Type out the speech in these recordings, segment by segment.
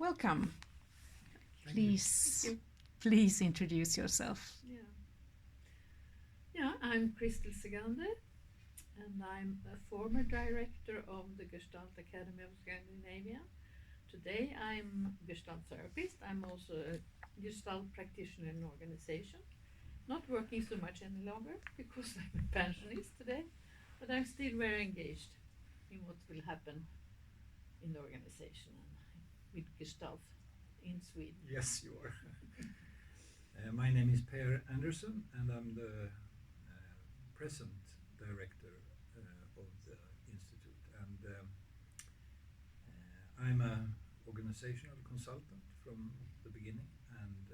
Welcome. Thank you. Please introduce yourself. Yeah, I'm Christel Segander, and I'm a former director of the Gestalt Academia of Scandinavia. Today I'm a Gestalt therapist. I'm also a Gestalt practitioner in an organization. Not working so much any longer because I'm a pensionist today, but I'm still very engaged in what will happen in the organization and with Gestalt in Sweden. Yes, you are. My name is Per Andersson, and I'm the present director of the institute. And I'm an organizational consultant from the beginning, and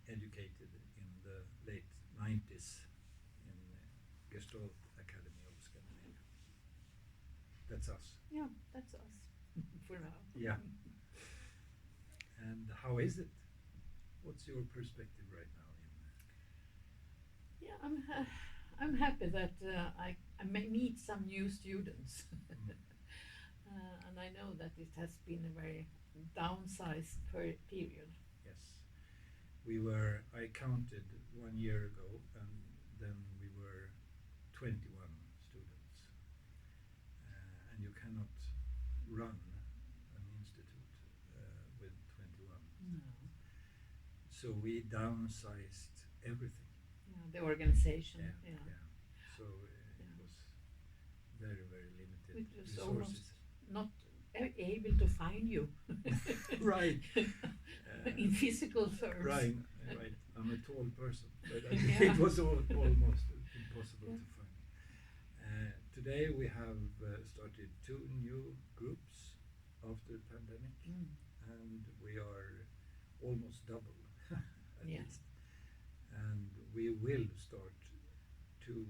educated in the late 90s in Gestalt Academy of Scandinavia. That's us. Yeah, that's us for now. Yeah. And how is it? What's your perspective right now? Yeah, I'm happy that I may meet some new students. And I know that it has been a very downsized period. Yes. I counted 1 year ago, and then we were 21 students. And you cannot run an institute with 21. No. So we downsized everything. Yeah, the organization. Yeah. So it was very, very limited It was resources. almost not able to find you. Right. In physical terms. Right. I'm a tall person, but I think Yeah. it was almost impossible to find. Today we have started 2 new groups after the pandemic, and we are almost double at Yeah. least. And we will start 2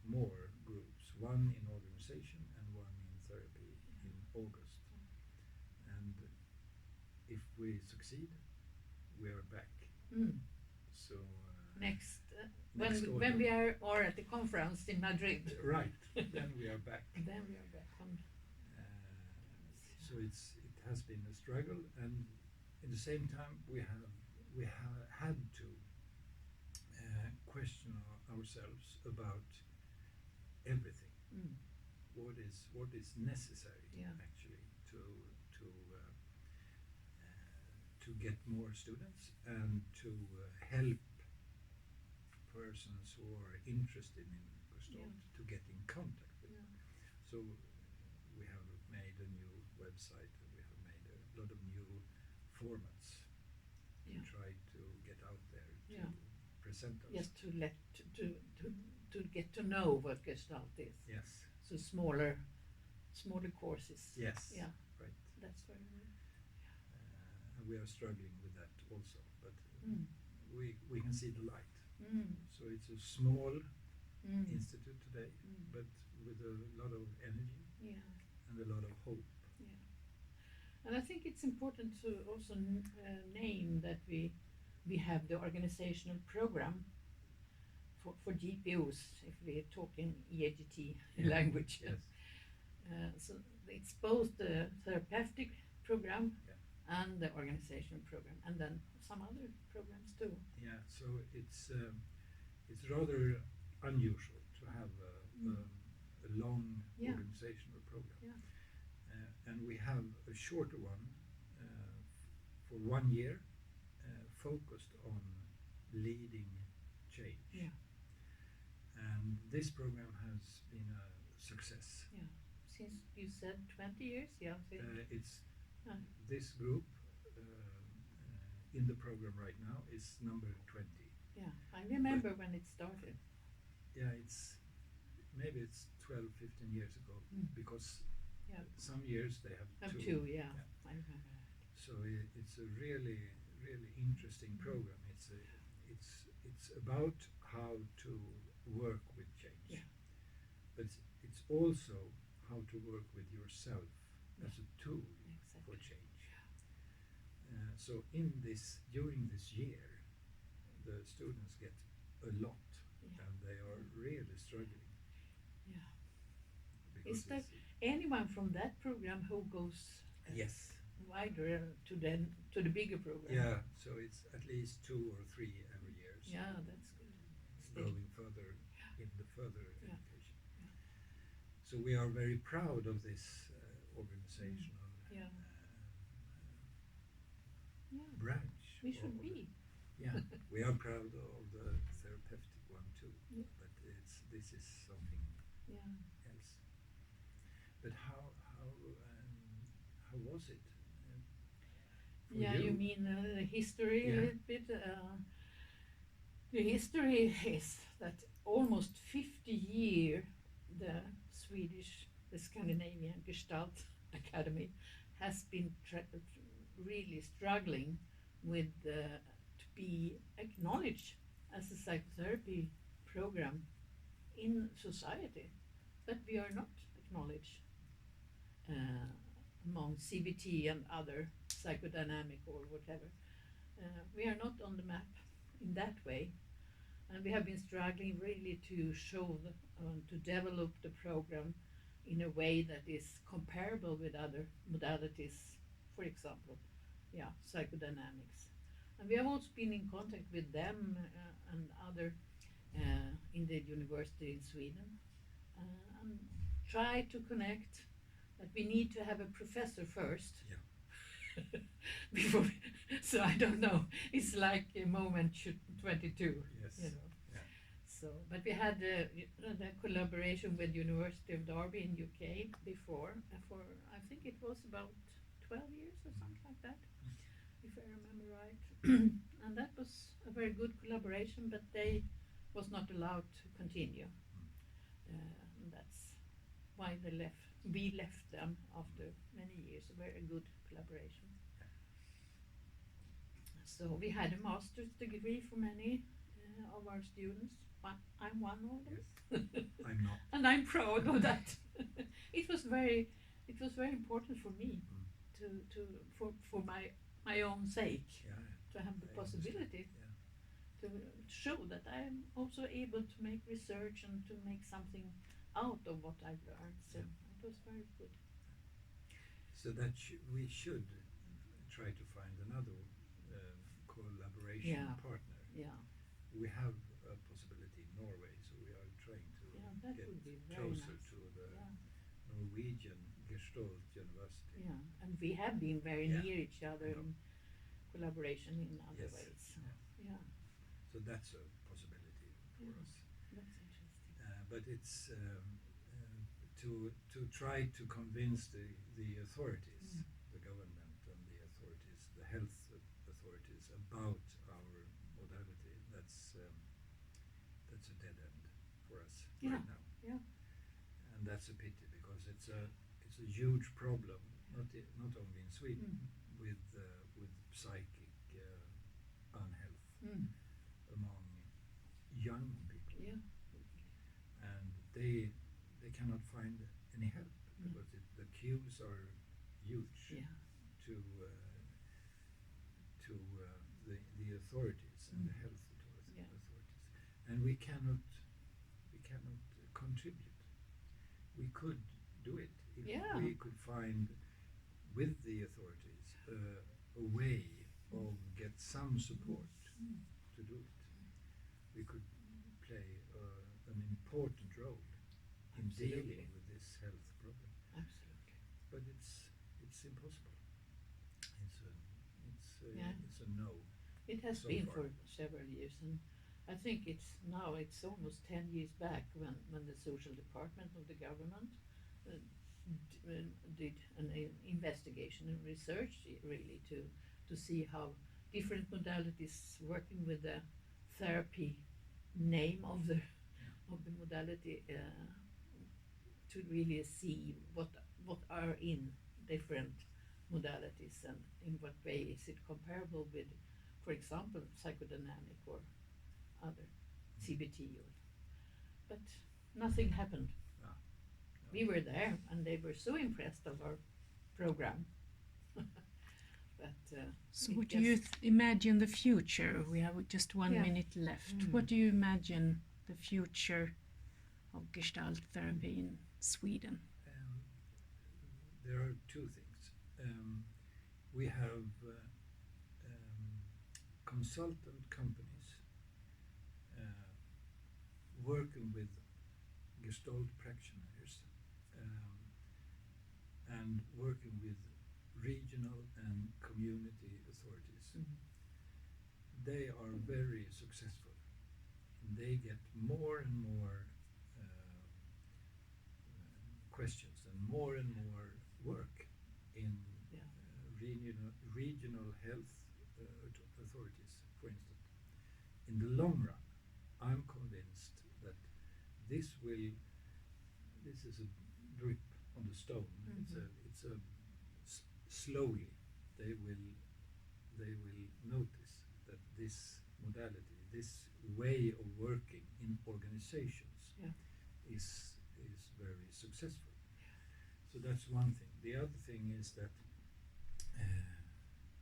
more groups, one in organization and one in therapy in August. And if we succeed, we are back. So Next, Next when autumn. we are at the conference in Madrid. right, then we are back. Then we are back on. So it has been a struggle, and at the same time we have had to question ourselves about everything. What is necessary actually to get more students and to help persons who are interested in Gestalt to get in contact with them. So we have made a new website, and we have made a lot of new formats to try to get out there to present us. Just to get to know what Gestalt is. Yes. So smaller courses. Yes. Yeah. Right. That's very good. And we are struggling with that also, but we can see the light. So it's a small institute today, but with a lot of energy and a lot of hope. Yeah. And I think it's important to also name that we have the organizational program for GPOs, if we're talking EAGT language. Yes. So it's both the therapeutic program and the organizational program, and then some other programs too. Yeah, so it's rather unusual to have a long organizational program. Yeah. And we have a shorter one for 1 year focused on leading change. Yeah. And this program has been a success. Yeah. Since you said 20 years, yeah. It's this group in the program right now is number 20. Yeah, I remember when it started. Yeah, maybe it's 12, 15 years ago, because some years they have two. Yeah. I remember that. So it's a really, really interesting program. It's about how to work with change, but it's also how to work with yourself as a tool for change. So during this year, the students get a lot, and they are really struggling. Yeah. Because Is there anyone from that program who goes Yes. wider to the bigger program. Yeah, so it's at least 2 or 3 every year. So Yeah, that's good. Still. going further in the further Yeah. education. So we are very proud of this organizational Yeah. Yeah. branch. We should of- be. Yeah, we are proud of the therapeutic one too. Yeah. But this is something Yeah. else. But how was it? For Yeah, you mean the history a Yeah. little bit? The history is that almost 50 years the Swedish, the Scandinavian Gestalt Academy has been really struggling with to be acknowledged as a psychotherapy program in society, but we are not acknowledged among CBT and other psychodynamic or whatever. We are not on the map in that way, and we have been struggling really to show to develop the program in a way that is comparable with other modalities, for example, psychodynamics. And we have also been in contact with them and other in the university in Sweden and try to connect that we need to have a professor first. Yeah. Before, so I don't know. It's like a moment 22. Yes. You know. Yeah. So, but we had the collaboration with University of Derby in UK before for I think it was about 12 years or something like that, if I remember right. And that was a very good collaboration, but they was not allowed to continue. And that's why they left. We left them after many years. A very good collaboration. So we had a master's degree for many of our students. I'm one of them. Yes. I'm not. And I'm proud of that. It was very important for me for my own sake Yeah. to have the I possibility to show that I'm also able to make research and to make something out of what I've learned. So it was very good. So that we should try to find another collaboration partner. Yeah. We have a possibility in Norway, so we are trying to that get would be very closer nice. to the Norwegian Gestalt University. Yeah, and we have been very Yeah. near each other Yeah. in collaboration in other Yes. ways. So, Yeah. yeah, So that's a possibility for Yeah. us. that's interesting. But it's to try to convince the authorities, the government and the authorities, the health authorities about our modality. That's a dead end for us right now. Yeah. And that's a pity because it's a huge problem, not only in Sweden, with psychic unhealth among young people. Yeah. And they cannot find any help because the queues are huge Yeah. to the authorities and the health authorities, and we cannot contribute. We could do it if we could find with the authorities a way of get some support to do it. We could play an important role in dealing with this health problem. Absolutely. But it's impossible. It's a no. It has So been far. for several years, and I think it's almost 10 years back when the social department of the government did an investigation and research really to see how different modalities working with the therapy name of the modality to really see what are in different modalities and in what way is it comparable with, for example, psychodynamic or other CBT. But nothing happened. No. We were there and they were so impressed of our program. But So what do you imagine the future? We have just 1 minute left. What do you imagine the future of Gestalt therapy in Sweden? There are two things. we have consultant companies working with Gestalt practitioners and working with regional and community authorities. They are very successful. They get more and more questions and more work in regional health authorities, for instance. In the long run, I'm convinced that this is a drip on the stone. Slowly they will notice that this modality, this way of working in organizations is very successful. So that's one thing. The other thing is that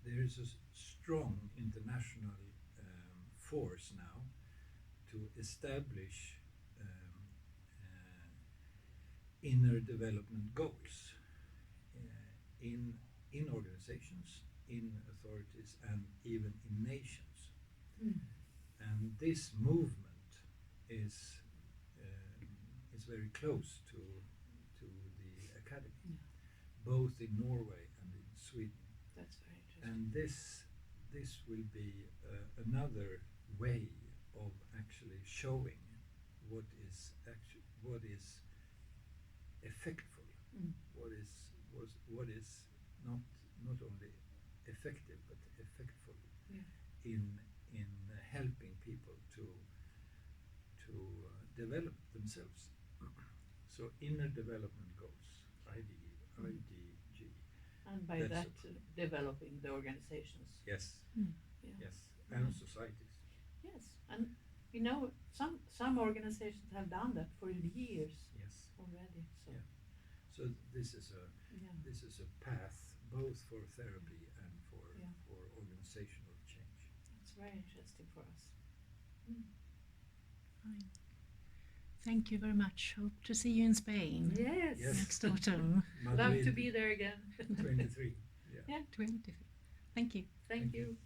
there is a strong international force now to establish inner development goals in organizations, in authorities, and even in nations. And this movement is very close to the academy, both in Norway and in Sweden. That's very interesting. And this will be another way of actually showing what is effectful, what is not only effective but effectful in helping people to develop themselves. So inner development goals, IDG. And by that, developing the organizations. Yes. Yes, Yeah. and societies. Yes, and you know, some organizations have done that for years. Yes. Already. So. Yeah. So this is a path both for therapy and for organizational change. It's very interesting for us. Fine. Thank you very much. Hope to see you in Spain Yes. next autumn. Love to be there again. 23. Yeah. 20. Thank you. Thank you.